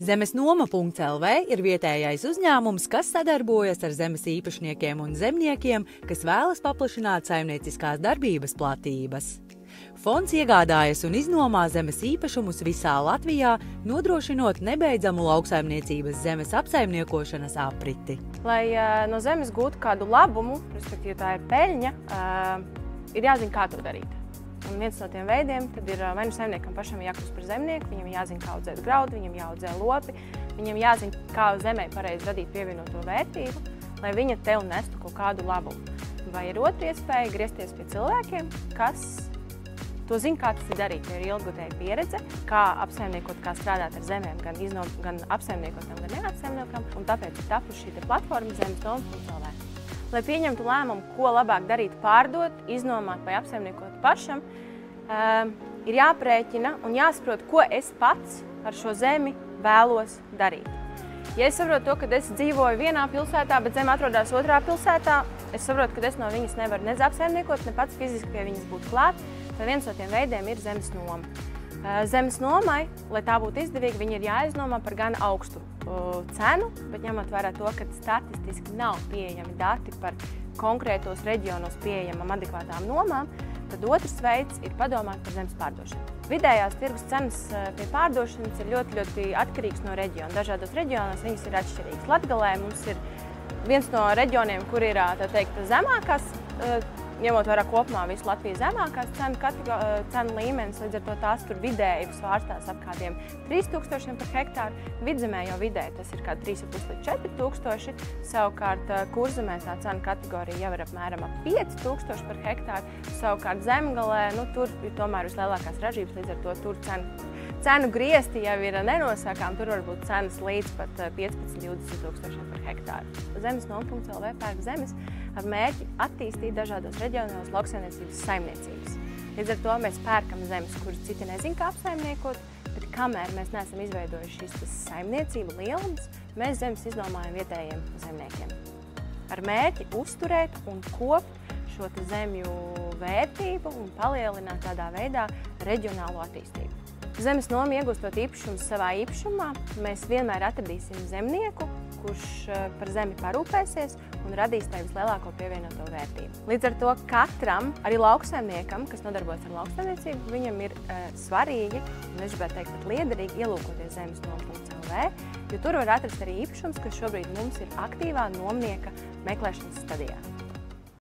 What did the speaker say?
Zemesnoma.lv ir vietējais uzņēmums, kas sadarbojas ar zemes īpašniekiem un zemniekiem, kas vēlas paplašināt saimnieciskās darbības platības. Fonds iegādājas un iznomā zemes īpašumus visā Latvijā, nodrošinot nebeidzamu lauksaimniecības zemes apsaimniekošanas apriti. Lai no zemes gūtu kādu labumu, respektīvi tā ir peļņa, ir jāzina, kā to darīt. Un viens no tiem veidiem tad ir vai nu saimniekam pašam jākļūst par zemnieku, viņam jāzina, kā audzēt graudu, viņam jāaudzē lopi, viņam jāzina, kā zemē pareizi radīt pievienoto vērtību, lai viņa tev nestu kaut kādu labumu. Vai ir otra iespēja griezties pie cilvēkiem, kas to zina, kā tas ir darīt, jo ir ilggadēja pieredze, kā apsaimniekot, kā strādāt ar zemēm, gan apsaimniekotam, gan neapsaimniekam, un tāpēc ir tapuši šī platforma Zemesnoma.lv. Lai pieņemtu lēmumu, ko labāk darīt, pārdot, iznomāt vai apsaimniekot pašam, ir jāprēķina un jāsaprot, ko es pats ar šo zemi vēlos darīt. Ja es saprotu to, ka es dzīvoju vienā pilsētā, bet zeme atrodas otrā pilsētā, es saprotu, ka es no viņas nevaru ne apsaimniekot, ne pats fiziski pie viņas būt klāt, tad viens no tiem veidiem ir zemes noma. Zemes nomai, lai tā būtu izdevīga, viņi ir jāiznomā par gan augstu cenu, bet ņemot vērā to, ka statistiski nav pieejami dati par konkrētos reģionos pieejamām adekvātām nomām, tad otrs veids ir padomāt par zemes pārdošanu. Vidējās tirgus cenas pie pārdošanas ir ļoti atkarīgs no reģiona. Dažādos reģionos viņas ir atšķirīgas. Latgalē mums ir viens no reģioniem, kur ir tā teikt zemākās, ņemot vērā kopumā visu Latviju zemākās cenu līmenis, līdz ar to tās tur vidēji svārstās ap kādiem 3000 par hektāru. Vidzemē jau vidēji tas ir kādi 3,5 līdz 4000, savukārt Kurzemē tā cenu kategorija jau ir apmēram ap 5000 par hektāru, savukārt Zemgalē, tur ir tomēr vislielākās ražības, līdz ar to tur cenu griezti jau ir nenosakām, tur var būt cenas līdz pat 15–20 tūkstošiem par hektāru. Zemesnoma.lv pērk zemes ar mērķi attīstīt dažādos reģionos lauksaimniecības saimniecības. Līdz ar to mēs pērkam zemes, kuras citi nezin, kā apsaimniekot, bet kamēr mēs neesam izveidojuši šīs saimniecību lielumus, mēs zemes izdomājam vietējiem zemniekiem. Ar mērķi uzturēt un kopt šo zemju vērtību un palielināt tādā veidā reģionālo attīstību. Zemesnoma iegūstot īpašumus savā īpašumā, mēs vienmēr atradīsim zemnieku, kurš par zemi parūpēsies un radīs tai vislielāko pievienoto vērtību. Līdz ar to katram, arī lauksaimniekam, kas nodarbojas ar lauksaimniecību, viņam ir svarīgi, un es gribētu teikt, pat liederīgi ielūkoties Zemesnoma.lv, jo tur var atrast arī īpašums, kas šobrīd mums ir aktīvā nomnieka meklēšanas stadijā.